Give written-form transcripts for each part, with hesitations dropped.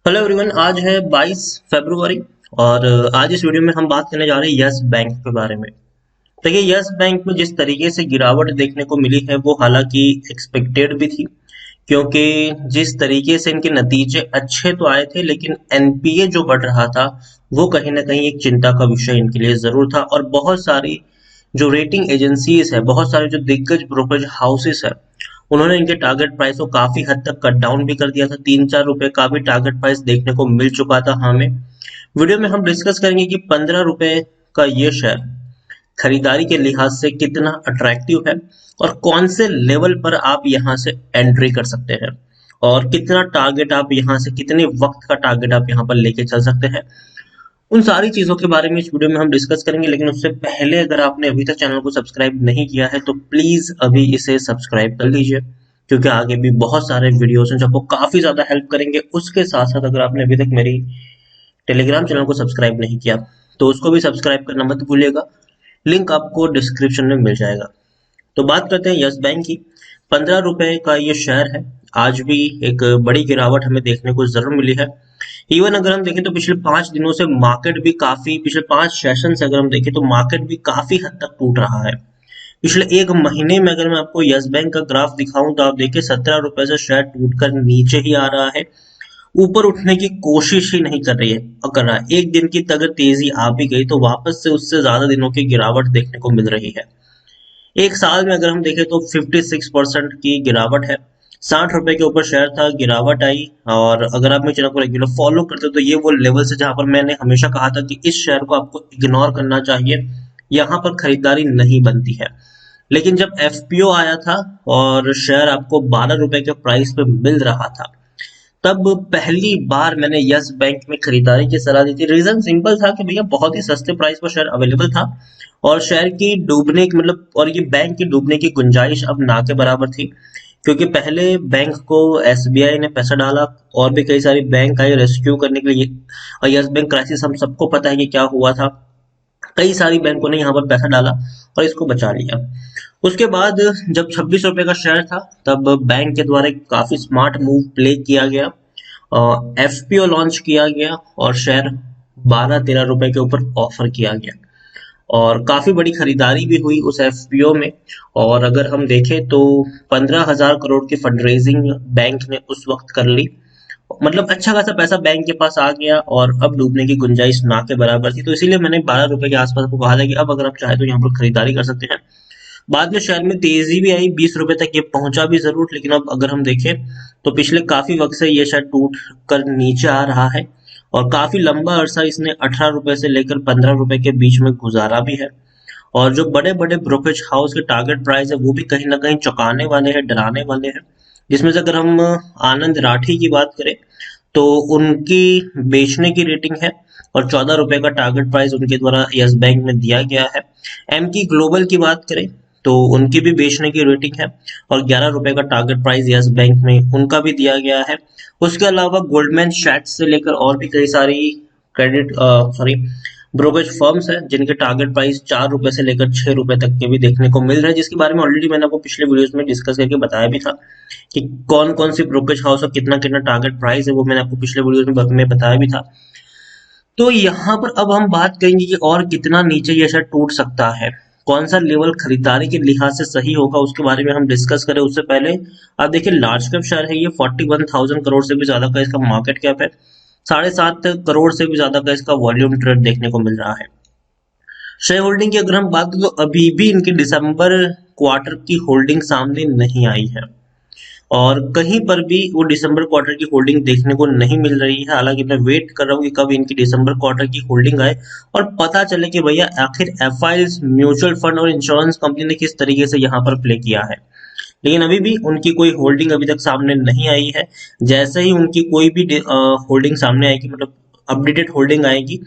Hello everyone. आज है 22 फरवरी और आज इस वीडियो में हम बात करने जा रहे हैं यस बैंक के बारे में। देखिए, यस बैंक में जिस तरीके से गिरावट देखने को मिली है वो हालांकि एक्सपेक्टेड भी थी, क्योंकि जिस तरीके से इनके नतीजे अच्छे तो आए थे लेकिन एनपीए जो बढ़ रहा था वो कहीं ना कहीं एक चिंता का विषय इनके लिए जरूर था। और बहुत सारी जो रेटिंग एजेंसीज है, बहुत सारे जो दिग्गज ब्रोकरेज हाउसेस है, उन्होंने इनके टारगेट प्राइस को काफी हद तक कट डाउन भी कर दिया था। 3-4 रुपए का भी टारगेट प्राइस देखने को मिल चुका था हमें। वीडियो में हम डिस्कस करेंगे कि 15 रुपए का ये शेयर खरीदारी के लिहाज से कितना अट्रैक्टिव है और कौन से लेवल पर आप यहां से एंट्री कर सकते हैं और कितना टारगेट आप यहां से, कितने वक्त का टारगेट आप यहां पर लेके चल सकते हैं। उन सारी चीजों के बारे में इस वीडियो में हम डिस्कस करेंगे, लेकिन उससे पहले अगर आपने अभी तक चैनल को सब्सक्राइब नहीं किया है तो प्लीज अभी इसे सब्सक्राइब कर लीजिए, क्योंकि आगे भी बहुत सारे वीडियोस हैं जो आपको काफी ज्यादा हेल्प करेंगे। उसके साथ साथ अगर आपने अभी तक मेरी टेलीग्राम चैनल को सब्सक्राइब नहीं किया तो उसको भी सब्सक्राइब करना मत भूलिएगा, लिंक आपको डिस्क्रिप्शन में मिल जाएगा। तो बात करते हैं यस बैंक की। 15 रुपए का ये शेयर है। आज भी एक बड़ी गिरावट हमें देखने को जरूर मिली है। इवन अगर हम देखें तो पिछले 5 दिनों से मार्केट भी काफी, पिछले 5 सेशन से अगर हम देखें तो मार्केट भी काफी हद तक टूट रहा है। पिछले एक महीने में अगर मैं आपको यस बैंक का ग्राफ दिखाऊं तो आप देखिए 17 रुपए से शेयर टूटकर नीचे ही आ रहा है, ऊपर उठने की कोशिश ही नहीं कर रही है कर रहा है। एक दिन की अगर तेजी आ भी गई तो वापस से उससे ज्यादा दिनों की गिरावट देखने को मिल रही है। एक साल में अगर हम देखें तो 56% की गिरावट है। 60 रुपए के ऊपर शेयर था, गिरावट आई। और अगर आप मेरे चैनल को रेगुलर फॉलो करते हो तो ये वो लेवल है जहां पर मैंने हमेशा कहा था कि इस शेयर को आपको इग्नोर करना चाहिए, यहाँ पर खरीदारी नहीं बनती है। लेकिन जब एफपीओ आया था और शेयर आपको 12 रुपए के प्राइस पे मिल रहा था, तब पहली बार मैंने यस बैंक में खरीदारी की सलाह दी थी। रीजन सिंपल था कि भैया बहुत ही सस्ते प्राइस पर शेयर अवेलेबल था और शेयर की डूबने की मतलब, और ये बैंक की डूबने की गुंजाइश अब ना के बराबर थी, क्योंकि पहले बैंक को एसबीआई ने पैसा डाला और भी कई सारी बैंक आई रेस्क्यू करने के लिए। और यस बैंक क्राइसिस हम सबको पता है कि क्या हुआ था। कई सारी बैंकों ने यहाँ पर पैसा डाला और इसको बचा लिया। उसके बाद जब 26 रुपए का शेयर था तब बैंक के द्वारा एक काफी स्मार्ट मूव प्ले किया गया, एफपीओ लॉन्च किया गया और शेयर 12-13 रुपए के ऊपर ऑफर किया गया और काफी बड़ी खरीदारी भी हुई उस एफपीओ में। और अगर हम देखें तो 15,000 करोड़ की फंड रेजिंग बैंक ने उस वक्त कर ली। मतलब अच्छा खासा पैसा बैंक के पास आ गया और अब डूबने की गुंजाइश ना के बराबर थी। तो इसीलिए मैंने 12 रुपए के आसपास आपको कहा था कि अब अगर आप चाहे तो यहाँ पर खरीदारी कर सकते हैं। बाद में शेयर में तेजी भी आई, 20 रुपए तक ये पहुंचा भी जरूर, लेकिन अब अगर हम देखें तो पिछले काफी वक्त से ये शेयर टूट कर नीचे आ रहा है और काफी लंबा अरसा इसने 18 रुपए से लेकर 15 रुपए के बीच में गुजारा भी है। और जो बड़े बड़े ब्रोकरेज हाउस के टारगेट प्राइस है वो भी कहीं ना कहीं चौंकाने वाले हैं, डराने वाले हैं। जिसमें से अगर हम आनंद राठी की बात करें तो उनकी बेचने की रेटिंग है और 14 रुपए का टारगेट प्राइस उनके द्वारा यस बैंक में दिया गया है। एम की ग्लोबल की बात करें तो उनकी भी बेचने की रेटिंग है और 11 रुपए का टारगेट प्राइस यस बैंक में उनका भी दिया गया है। उसके अलावा गोल्डमैन सैक्स से लेकर और भी कई सारी क्रेडिट सॉरी ब्रोकरेज फर्म्स है जिनके टारगेट प्राइस 4 रुपए से लेकर 6 रुपए तक के भी देखने को मिल रहे हैं, जिसके बारे में ऑलरेडी मैंने आपको पिछले वीडियोस में डिस्कस करके बताया भी था कि कौन कौन सी ब्रोकरेज हाउस और कितना कितना टारगेट प्राइस है, वो मैंने आपको पिछले वीडियोस में बताया भी था। तो यहाँ पर अब हम बात करेंगे कि और कितना नीचे ये शेयर टूट सकता है, कौन सा लेवल खरीदारी के लिहाज से सही होगा, उसके बारे में हम डिस्कस करें। उससे पहले आप देखिए लार्ज कैप शेयर है ये, 41,000 करोड़ से भी ज्यादा का इसका मार्केट कैप है, 7.5 करोड़ से भी ज्यादा का इसका वॉल्यूम ट्रेड देखने को मिल रहा है। शेयर होल्डिंग की अगर हम बात करें तो अभी भी इनकी दिसंबर क्वार्टर की होल्डिंग सामने नहीं आई है और कहीं पर भी वो दिसंबर क्वार्टर की होल्डिंग देखने को नहीं मिल रही है। हालांकि मैं वेट कर रहा हूँ कि कब इनकी दिसंबर क्वार्टर की होल्डिंग आए और पता चले कि भैया आखिर एफआईज, म्यूचुअल फंड और इंश्योरेंस कंपनी ने किस तरीके से यहाँ पर प्ले किया है। लेकिन अभी भी उनकी कोई होल्डिंग अभी तक सामने नहीं आई है। जैसे ही उनकी कोई भी होल्डिंग सामने आएगी, मतलब अपडेटेड होल्डिंग आएगी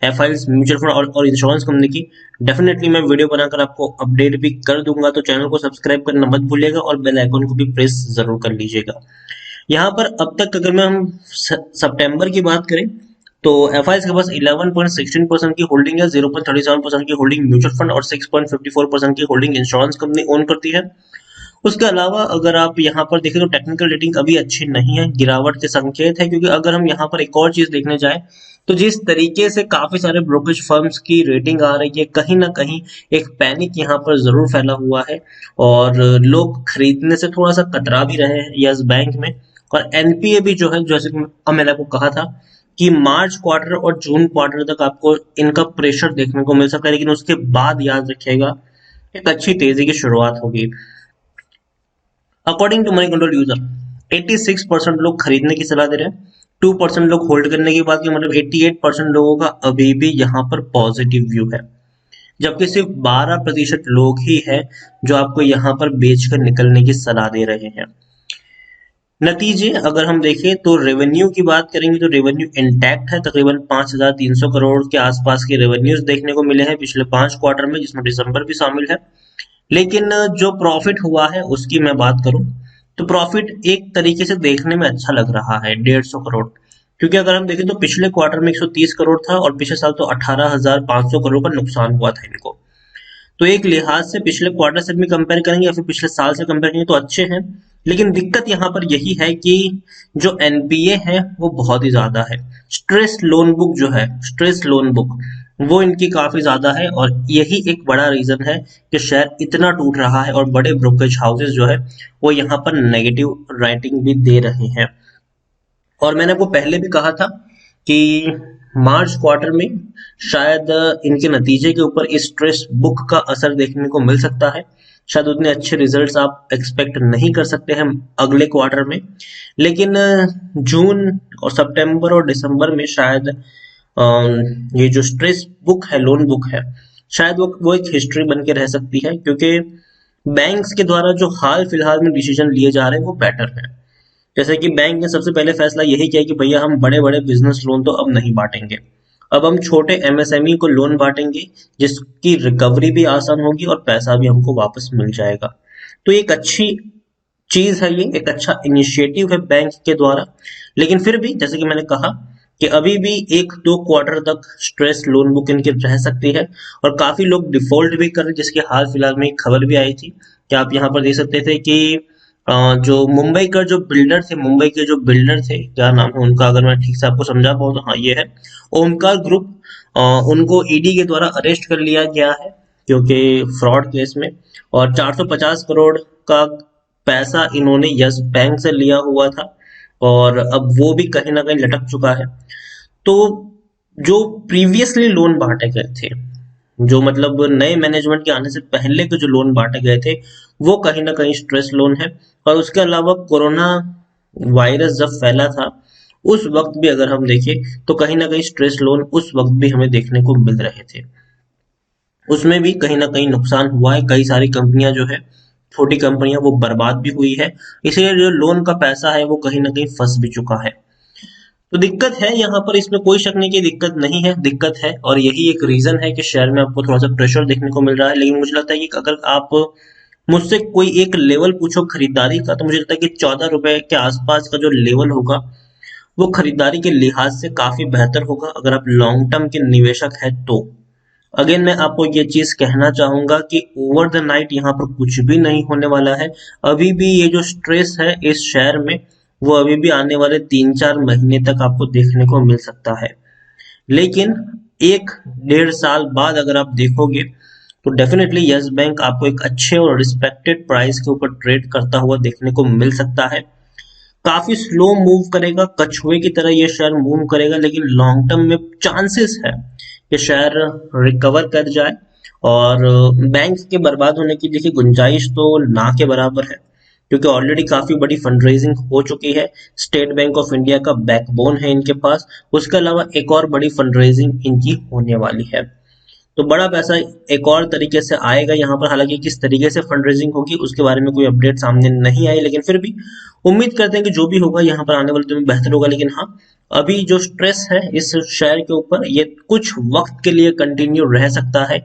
एफआईज, म्यूचुअल फंड और इंश्योरेंस कंपनी की, डेफिनेटली मैं वीडियो बनाकर आपको अपडेट भी कर दूंगा। तो चैनल को सब्सक्राइब करना मत भूलिएगा और बेल आइकन को भी प्रेस जरूर कर लीजिएगा। यहाँ पर अब तक अगर मैं हम सितंबर की बात करें तो एफआईज के पास 11.16% की होल्डिंग है, 0.37% की होल्डिंग म्यूचुअल फंड और 6.54% की होल्डिंग इंश्योरेंस कंपनी ओन करती है। उसके अलावा अगर आप यहाँ पर देखें तो टेक्निकल रेटिंग अभी अच्छी नहीं है, गिरावट के संकेत है, क्योंकि अगर हम यहाँ पर एक और चीज देखने जाए तो जिस तरीके से काफी सारे ब्रोकरेज फर्म्स की रेटिंग आ रही है, कहीं ना कहीं एक पैनिक यहाँ पर जरूर फैला हुआ है और लोग खरीदने से थोड़ा सा कतरा भी रहे हैं यस बैंक में। और एनपीए भी जो है, जैसे कि मैंने आपको कहा था कि मार्च क्वार्टर और जून क्वार्टर तक आपको इनका प्रेशर देखने को मिल सकता है, लेकिन उसके बाद याद रखिएगा एक अच्छी तेजी की शुरुआत होगी। According to Moneycontrol user 86% लोग खरीदने की सलाह दे रहे हैं, 2% लोग होल्ड करने की बात की, मतलब 88% लोगों का अभी भी यहाँ पर पॉजिटिव व्यू है, जबकि सिर्फ 12% लोग ही है जो आपको यहाँ पर बेचकर निकलने की सलाह दे रहे हैं। नतीजे अगर हम देखें तो रेवेन्यू की बात करेंगे तो रेवेन्यू इंटैक्ट है, तकरीबन 5,300 करोड़ के आसपास के रेवेन्यूज देखने को मिले हैं पिछले 5 क्वार्टर में, जिसमें दिसंबर भी शामिल है। लेकिन जो प्रॉफिट हुआ है उसकी मैं बात करूं तो प्रॉफिट एक तरीके से देखने में अच्छा लग रहा है, 150 करोड़, क्योंकि अगर हम देखें तो पिछले क्वार्टर में 130 करोड़ था और पिछले साल तो 18,500 करोड़ का नुकसान हुआ था इनको। तो एक लिहाज से पिछले क्वार्टर से भी कंपेयर करेंगे या फिर पिछले साल से कंपेयर करेंगे तो अच्छे हैं। लेकिन दिक्कत यहाँ पर यही है कि जो एनपीए है वो बहुत ही ज्यादा है, स्ट्रेस लोन बुक जो है, स्ट्रेस लोन बुक वो इनकी काफी ज्यादा है, और यही एक बड़ा रीजन है कि शेयर इतना टूट रहा है और बड़े ब्रोकरेज हाउसेस जो है वो यहाँ पर नेगेटिव राइटिंग भी दे रहे हैं। और मैंने आपको पहले भी कहा था कि मार्च क्वार्टर में शायद इनके नतीजे के ऊपर इस स्ट्रेस बुक का असर देखने को मिल सकता है, शायद उतने अच्छे रिजल्ट्स आप एक्सपेक्ट नहीं कर सकते हैं अगले क्वार्टर में। लेकिन जून और सितंबर और दिसंबर में शायद ये जो स्ट्रेस बुक है, लोन बुक है, शायद वो एक हिस्ट्री बन के रह सकती है, क्योंकि बैंक्स के द्वारा जो हाल फिलहाल में डिसीजन लिए जा रहे हैं वो बेटर है। जैसे कि बैंक ने सबसे पहले फैसला यही किया कि भैया हम बड़े बड़े बिजनेस लोन तो अब नहीं बांटेंगे, अब हम छोटे एमएसएमई को लोन बांटेंगे, जिसकी रिकवरी भी आसान होगी और पैसा भी हमको वापस मिल जाएगा। तो एक अच्छी चीज है, ये एक अच्छा इनिशिएटिव है बैंक के द्वारा। लेकिन फिर भी जैसे कि मैंने कहा कि अभी भी 1-2 क्वार्टर तक स्ट्रेस लोन बुक इनकी रह सकती है और काफी लोग डिफॉल्ट भी कर रहे हैं, जिसके हाल फिलहाल में एक खबर भी आई थी कि आप यहाँ पर देख सकते थे कि जो मुंबई का जो बिल्डर थे, मुंबई के जो बिल्डर थे, क्या नाम है उनका, अगर मैं ठीक से आपको समझा पाऊँ तो हाँ ये है ओमकार ग्रुप, उनको ईडी के द्वारा अरेस्ट कर लिया गया है क्योंकि फ्रॉड केस में, और 450 करोड़ का पैसा इन्होंने यस बैंक से लिया हुआ था और अब वो भी कहीं ना कहीं लटक चुका है। तो जो प्रीवियसली लोन बांटे गए थे, जो मतलब नए मैनेजमेंट के आने से पहले के जो लोन बांटे गए थे, वो कहीं ना कहीं स्ट्रेस लोन है। और उसके अलावा कोरोना वायरस जब फैला था उस वक्त भी अगर हम देखें तो कहीं ना कहीं स्ट्रेस लोन उस वक्त भी हमें देखने को मिल रहे थे, उसमें भी कहीं ना कहीं नुकसान हुआ है, कई सारी कंपनियां जो है, छोटी कंपनियां, वो बर्बाद भी हुई है, इसलिए जो लोन का पैसा है वो कहीं ना कहीं फंस भी चुका है। तो दिक्कत है यहाँ पर, इसमें कोई शक नहीं कि दिक्कत नहीं है, दिक्कत है, और यही एक रीजन है कि शेयर में आपको थोड़ा सा प्रेशर देखने को मिल रहा है। लेकिन मुझे लगता है कि अगर आप मुझसे कोई एक लेवल पूछो खरीदारी का, तो मुझे लगता है कि 14 रुपए के आसपास का जो लेवल होगा वो खरीदारी के लिहाज से काफी बेहतर होगा अगर आप लॉन्ग टर्म के निवेशक है तो। अगेन मैं आपको ये चीज कहना चाहूंगा कि ओवर द नाइट यहाँ पर कुछ भी नहीं होने वाला है, अभी भी ये जो स्ट्रेस है इस शेयर में वो अभी भी आने वाले 3-4 महीने तक आपको देखने को मिल सकता है। लेकिन 1-1.5 साल बाद अगर आप देखोगे तो डेफिनेटली यस बैंक आपको एक अच्छे और रिस्पेक्टेड प्राइस के ऊपर ट्रेड करता हुआ देखने को मिल सकता है। काफी स्लो मूव करेगा, कछुए की तरह ये शेयर मूव करेगा, लेकिन लॉन्ग टर्म में चांसेस है कि शेयर रिकवर कर जाए और बैंक के बर्बाद होने की देखिए गुंजाइश तो ना के बराबर है, क्योंकि ऑलरेडी काफी बड़ी फंड रेजिंग हो चुकी है, स्टेट बैंक ऑफ इंडिया का बैकबोन है इनके पास, उसके अलावा एक और बड़ी फंड रेजिंग इनकी होने वाली है। तो बड़ा पैसा एक और तरीके से आएगा यहाँ पर, हालांकि किस तरीके से फंड रेजिंग होगी उसके बारे में कोई अपडेट सामने नहीं आई, लेकिन फिर भी उम्मीद करते हैं कि जो भी होगा यहाँ पर आने वाले दिन में बेहतर होगा। लेकिन हाँ, अभी जो स्ट्रेस है इस शेयर के ऊपर ये कुछ वक्त के लिए कंटिन्यू रह सकता है,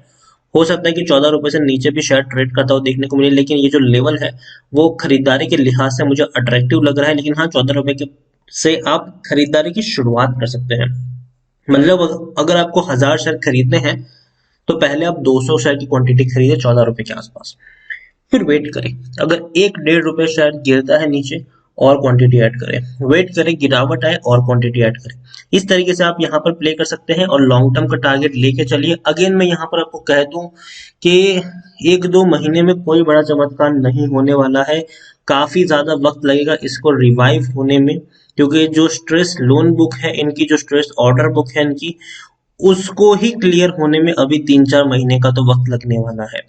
हो सकता है कि 14 रुपए से नीचे भी शेयर ट्रेड करता हुआ देखने को मिले, लेकिन ये जो लेवल है वो खरीदारी के लिहाज से मुझे अट्रैक्टिव लग रहा है। लेकिन हाँ, 14 रुपए के से आप खरीदारी की शुरुआत कर सकते हैं, मतलब अगर आपको 1000 शेयर खरीदने हैं तो पहले आप 200 शेयर की क्वांटिटी खरीदे 14 रुपए के आसपास। फिर वेट करें, अगर 1-1.5 रुपए शेयर गिरता है नीचे और क्वांटिटी ऐड करें, वेट करें गिरावट आए और क्वांटिटी ऐड करें। इस तरीके से आप यहाँ पर प्ले कर सकते हैं और लॉन्ग टर्म का टारगेट लेके चलिए। अगेन मैं यहाँ पर आपको कह दूं कि 1-2 महीने में कोई बड़ा चमत्कार नहीं होने वाला है, काफी ज्यादा वक्त लगेगा इसको रिवाइव होने में, क्योंकि जो स्ट्रेस लोन बुक है इनकी, जो स्ट्रेस ऑर्डर बुक है इनकी, उसको ही क्लियर होने में अभी 3-4 महीने का तो वक्त लगने वाला है।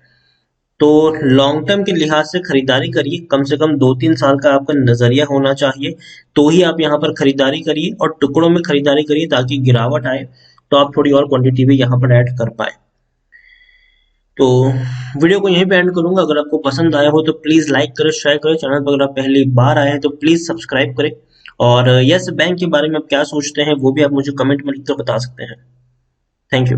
तो लॉन्ग टर्म के लिहाज से खरीदारी करिए, कम से कम 2-3 साल का आपका नजरिया होना चाहिए, तो ही आप यहाँ पर खरीदारी करिए और टुकड़ों में खरीदारी करिए, ताकि गिरावट आए तो आप थोड़ी और क्वांटिटी भी यहाँ पर ऐड कर पाए। तो वीडियो को यहीं पे एंड करूंगा। अगर आपको पसंद आया हो तो प्लीज लाइक करें, शेयर करें। चैनल पर अगर आप पहली बार आए हैं तो प्लीज सब्सक्राइब करें। और यस बैंक के बारे में आप क्या सोचते हैं वो भी आप मुझे कमेंट में लिखकर बता सकते हैं। Thank you.